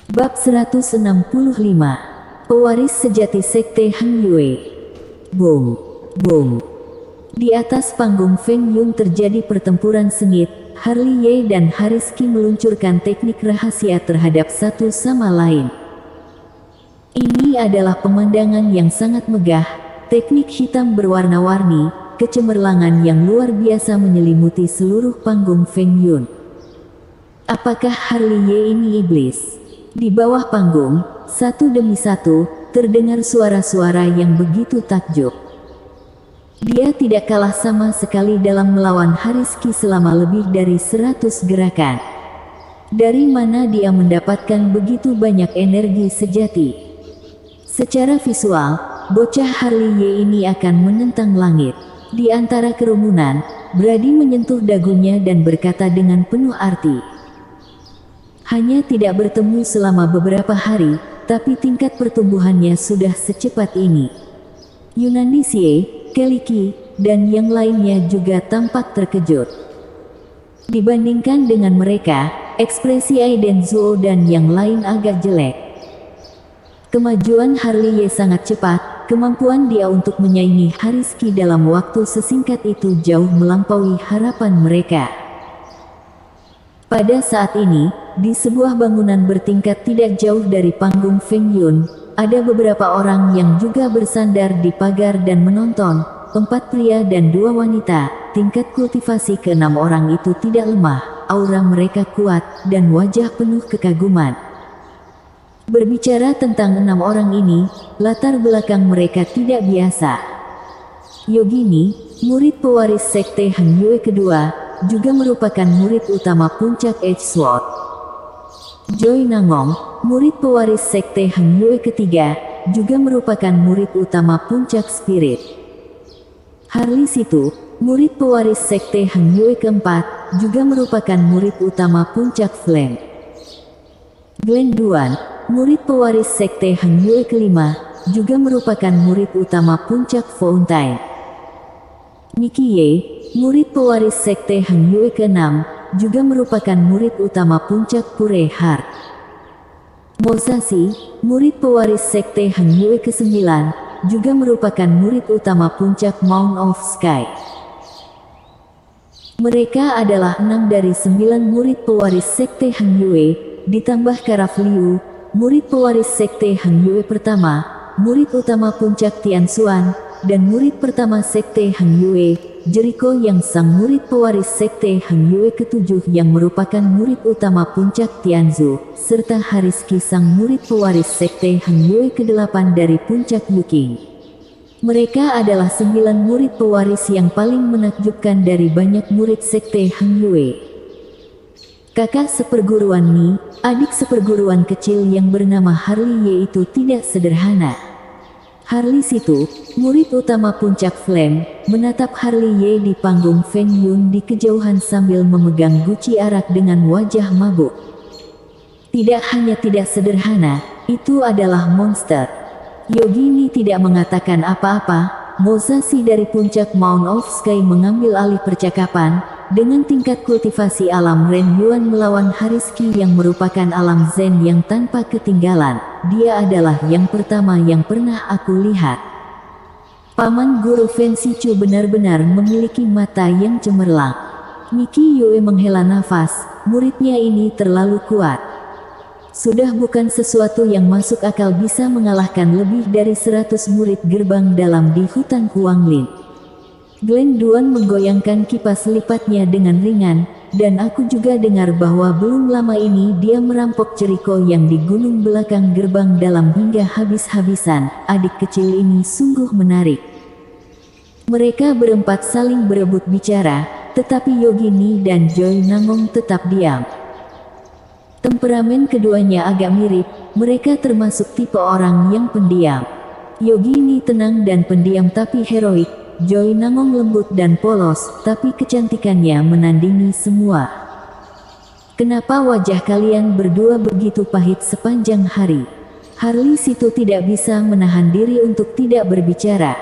Bab 165. Pewaris sejati Sekte Hang Yue. Boom, boom. Di atas panggung Feng Yun terjadi pertempuran sengit. Harley Ye dan Hariski meluncurkan teknik rahasia terhadap satu sama lain. Ini adalah pemandangan yang sangat megah. Teknik hitam berwarna-warni, kecemerlangan yang luar biasa menyelimuti seluruh panggung Feng Yun. Apakah Harley Ye ini iblis? Di bawah panggung, satu demi satu, terdengar suara-suara yang begitu takjub. Dia tidak kalah sama sekali dalam melawan Hariski selama lebih dari 100 gerakan. Dari mana dia mendapatkan begitu banyak energi sejati? Secara visual, bocah Harley Ye ini akan menentang langit. Di antara kerumunan, Brady menyentuh dagunya dan berkata dengan penuh arti. Hanya tidak bertemu selama beberapa hari, tapi tingkat pertumbuhannya sudah secepat ini. Yunani Xie, Kelly Qi, dan yang lainnya juga tampak terkejut. Dibandingkan dengan mereka, ekspresi Aiden Zhuo dan yang lain agak jelek. Kemajuan Harley Ye sangat cepat, kemampuan dia untuk menyaingi Hariski dalam waktu sesingkat itu jauh melampaui harapan mereka. Pada saat ini, di sebuah bangunan bertingkat tidak jauh dari panggung Feng Yun, ada beberapa orang yang juga bersandar di pagar dan menonton. 4 pria dan 2 wanita. Tingkat kultivasi ke-6 orang itu tidak lemah, aura mereka kuat, dan wajah penuh kekaguman. Berbicara tentang 6 orang ini, latar belakang mereka tidak biasa. Yogini, murid pewaris Sekte Hang Yue kedua, juga merupakan murid utama puncak Edge Sword. Joy Nangong, murid pewaris Sekte Hang Yue ketiga, juga merupakan murid utama puncak Spirit. Harley Situ, murid pewaris Sekte Hang Yue keempat, juga merupakan murid utama puncak Flame. Glen Duan, murid pewaris Sekte Hang Yue kelima, juga merupakan murid utama puncak Fountain. Nicky Ye, murid pewaris Sekte Hang Yue keenam, juga merupakan murid utama puncak Pure Heart. Mosashi, murid pewaris Sekte Hang Yue ke-9, juga merupakan murid utama puncak Mount of Sky. Mereka adalah 6 dari 9 murid pewaris Sekte Hang Yue, ditambah Karaf Liu, murid pewaris Sekte Hang Yue pertama, murid utama puncak Tianxuan, dan murid pertama Sekte Hang Yue, Jericho yang sang murid pewaris Sekte Hang Yue ke-7 yang merupakan murid utama puncak Tianzu, serta Hariski sang murid pewaris Sekte Hang Yue ke-8 dari puncak Yuqing. Mereka adalah 9 murid pewaris yang paling menakjubkan dari banyak murid Sekte Hang Yue. Kakak seperguruan Mi, adik seperguruan kecil yang bernama Harley Ye itu tidak sederhana. Harley Situ, murid utama puncak Flame, menatap Harley Ye di panggung Feng Yun di kejauhan sambil memegang guci arak dengan wajah mabuk. Tidak hanya tidak sederhana, itu adalah monster. Yogini tidak mengatakan apa-apa. Mosashi dari puncak Mount of Sky mengambil alih percakapan. Dengan tingkat kultivasi alam Ren Yuan melawan Hariski yang merupakan alam Zen yang tanpa ketinggalan, dia adalah yang pertama yang pernah aku lihat. Paman Guru Fen Shichu benar-benar memiliki mata yang cemerlang. Nicky Yue menghela nafas, muridnya ini terlalu kuat. Sudah bukan sesuatu yang masuk akal bisa mengalahkan lebih dari 100 murid gerbang dalam di hutan Huanglin. Glen Duan menggoyangkan kipas lipatnya dengan ringan, dan aku juga dengar bahwa belum lama ini dia merampok Jericho yang di gunung belakang gerbang dalam hingga habis-habisan. Adik kecil ini sungguh menarik. Mereka berempat saling berebut bicara, tetapi Yogini dan Joy Nangong tetap diam. Temperamen keduanya agak mirip, mereka termasuk tipe orang yang pendiam. Yogini tenang dan pendiam tapi heroik. Joy Nangong lembut dan polos, tapi kecantikannya menandingi semua. Kenapa wajah kalian berdua begitu pahit sepanjang hari? Harley Situ tidak bisa menahan diri untuk tidak berbicara.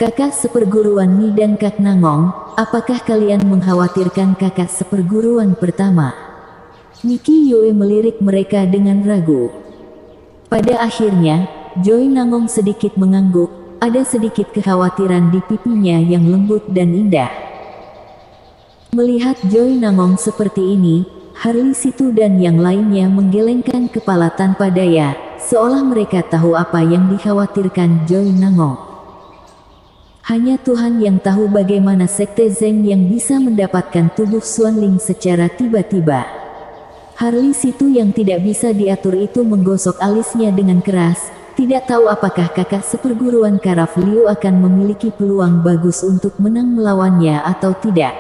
Kakak seperguruan Mi dan Kak Nangong, apakah kalian mengkhawatirkan kakak seperguruan pertama? Nicky Yue melirik mereka dengan ragu. Pada akhirnya, Joy Nangong sedikit mengangguk, ada sedikit kekhawatiran di pipinya yang lembut dan indah. Melihat Joy Nangong seperti ini, Harley Situ dan yang lainnya menggelengkan kepala tanpa daya, seolah mereka tahu apa yang dikhawatirkan Joy Nangong. Hanya Tuhan yang tahu bagaimana Sekte Zeng yang bisa mendapatkan tubuh Xuanling secara tiba-tiba. Harley Situ yang tidak bisa diatur itu menggosok alisnya dengan keras, tidak tahu apakah kakak seperguruan Karaf Liu akan memiliki peluang bagus untuk menang melawannya atau tidak.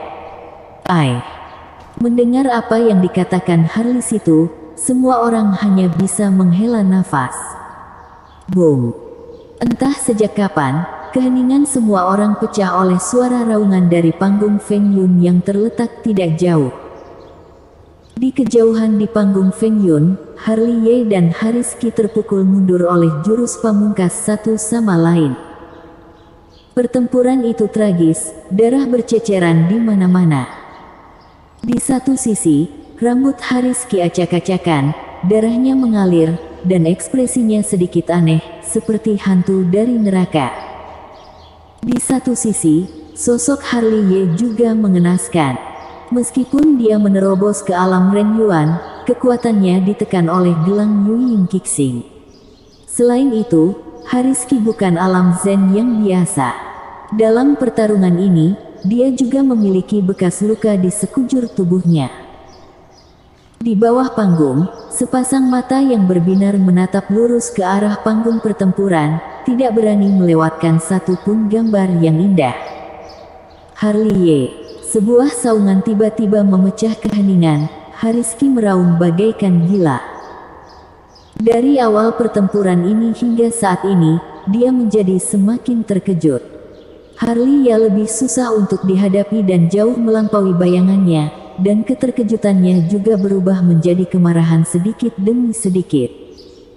Mendengar apa yang dikatakan Harley Situ, semua orang hanya bisa menghela nafas. Boom! Entah sejak kapan, keheningan semua orang pecah oleh suara raungan dari panggung Feng Yun yang terletak tidak jauh. Di kejauhan di panggung Feng Yun, Harley Ye dan Hariski terpukul mundur oleh jurus pamungkas satu sama lain. Pertempuran itu tragis, darah berceceran di mana-mana. Di satu sisi, rambut Hariski acak-acakan, darahnya mengalir, dan ekspresinya sedikit aneh, seperti hantu dari neraka. Di satu sisi, sosok Harley Ye juga mengenaskan. Meskipun dia menerobos ke alam Ren Yuan, kekuatannya ditekan oleh gelang Yuying Qixing. Selain itu, Hariski bukan alam Zen yang biasa. Dalam pertarungan ini, dia juga memiliki bekas luka di sekujur tubuhnya. Di bawah panggung, sepasang mata yang berbinar menatap lurus ke arah panggung pertempuran, tidak berani melewatkan satu pun gambar yang indah. Harley Ye. Sebuah saungan tiba-tiba memecah keheningan, Hariski meraung bagaikan gila. Dari awal pertempuran ini hingga saat ini, dia menjadi semakin terkejut. Harley ya lebih susah untuk dihadapi dan jauh melampaui bayangannya, dan keterkejutannya juga berubah menjadi kemarahan sedikit demi sedikit.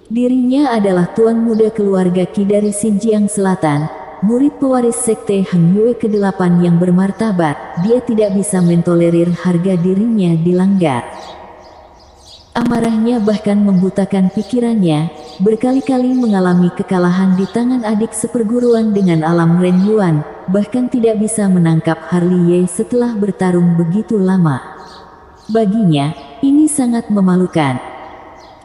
Dirinya adalah tuan muda keluarga Qi dari Xinjiang Selatan, murid pewaris Sekte Heng Yue ke-8 yang bermartabat, dia tidak bisa mentolerir harga dirinya dilanggar. Amarahnya bahkan membutakan pikirannya, berkali-kali mengalami kekalahan di tangan adik seperguruan dengan alam Ren Yuan, bahkan tidak bisa menangkap Harley Ye setelah bertarung begitu lama. Baginya, ini sangat memalukan.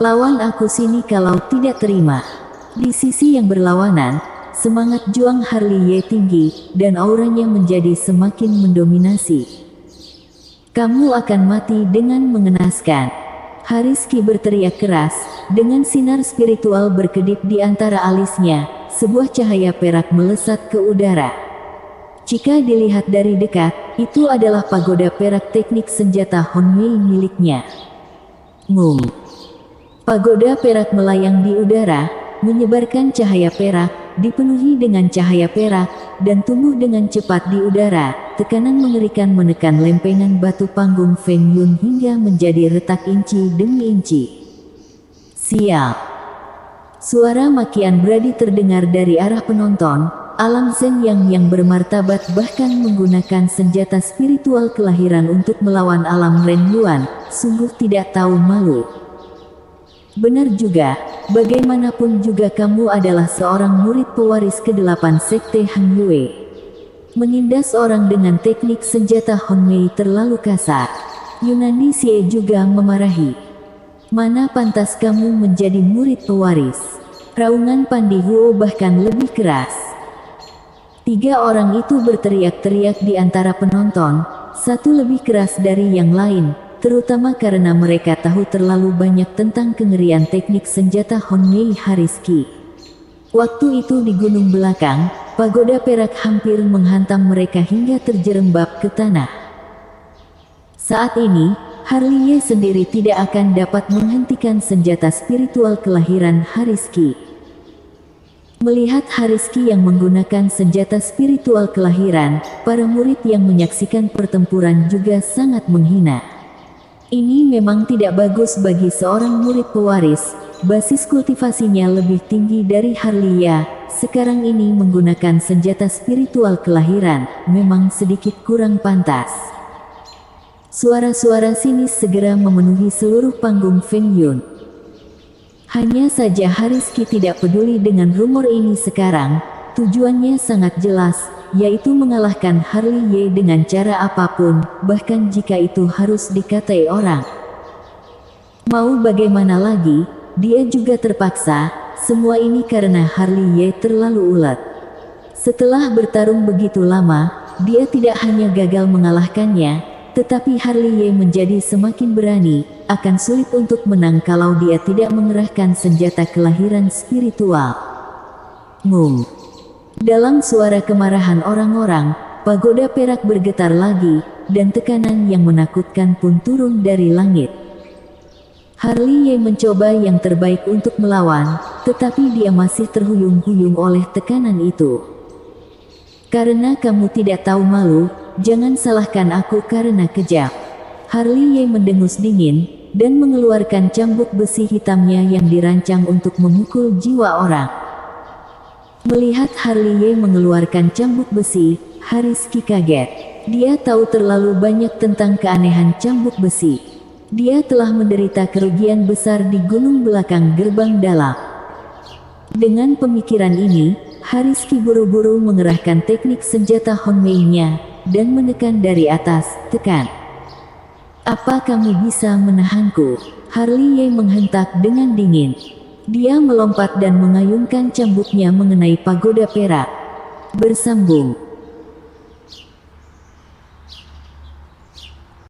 Lawan aku sini kalau tidak terima. Di sisi yang berlawanan, semangat juang Harley Ye tinggi, dan auranya menjadi semakin mendominasi. Kamu akan mati dengan mengenaskan. Hariski berteriak keras, dengan sinar spiritual berkedip di antara alisnya, sebuah cahaya perak melesat ke udara. Jika dilihat dari dekat, itu adalah pagoda perak teknik senjata Honmei miliknya. Pagoda perak melayang di udara, menyebarkan cahaya perak, dipenuhi dengan cahaya perak, dan tumbuh dengan cepat di udara. Tekanan mengerikan menekan lempengan batu panggung Feng Yun hingga menjadi retak inci demi inci. Sial! Suara makian beradi terdengar dari arah penonton. Alam Zen yang bermartabat bahkan menggunakan senjata spiritual kelahiran untuk melawan alam Ren Yuan, sungguh tidak tahu malu. Benar juga, bagaimanapun juga kamu adalah seorang murid pewaris ke-8 Sekte Heng Yue. Menindas orang dengan teknik senjata Honmei terlalu kasar. Yunani Xie juga memarahi. Mana pantas kamu menjadi murid pewaris? Raungan Pandi Huo bahkan lebih keras. 3 orang itu berteriak-teriak di antara penonton, satu lebih keras dari yang lain, terutama karena mereka tahu terlalu banyak tentang kengerian teknik senjata Honmei Hariski. Waktu itu di gunung belakang, pagoda perak hampir menghantam mereka hingga terjerembab ke tanah. Saat ini, Harley Ye sendiri tidak akan dapat menghentikan senjata spiritual kelahiran Hariski. Melihat Hariski yang menggunakan senjata spiritual kelahiran, para murid yang menyaksikan pertempuran juga sangat menghina. Ini memang tidak bagus bagi seorang murid pewaris, basis kultivasinya lebih tinggi dari Harley Ye, sekarang ini menggunakan senjata spiritual kelahiran, memang sedikit kurang pantas. Suara-suara sinis segera memenuhi seluruh panggung Feng Yun. Hanya saja Harisky tidak peduli dengan rumor ini sekarang. Tujuannya sangat jelas, yaitu mengalahkan Harley Ye dengan cara apapun, bahkan jika itu harus dikatai orang. Mau bagaimana lagi, dia juga terpaksa. Semua ini karena Harley Ye terlalu ulet. Setelah bertarung begitu lama, dia tidak hanya gagal mengalahkannya, tetapi Harley Ye menjadi semakin berani. Akan sulit untuk menang kalau dia tidak mengerahkan senjata kelahiran spiritual. Mung. Dalam suara kemarahan orang-orang, pagoda perak bergetar lagi, dan tekanan yang menakutkan pun turun dari langit. Harley Ye mencoba yang terbaik untuk melawan, tetapi dia masih terhuyung-huyung oleh tekanan itu. Karena kamu tidak tahu malu, jangan salahkan aku karena kejam. Harley Ye mendengus dingin, dan mengeluarkan cambuk besi hitamnya yang dirancang untuk memukul jiwa orang. Melihat Harley Ye mengeluarkan cambuk besi, Harisky kaget. Dia tahu terlalu banyak tentang keanehan cambuk besi. Dia telah menderita kerugian besar di gunung belakang gerbang dalam. Dengan pemikiran ini, Harisky buru-buru mengerahkan teknik senjata Honmei-nya, dan menekan dari atas, tekan. Apa kamu bisa menahanku? Harley Ye menghentak dengan dingin. Dia melompat dan mengayunkan cambuknya mengenai pagoda perak. Bersambung.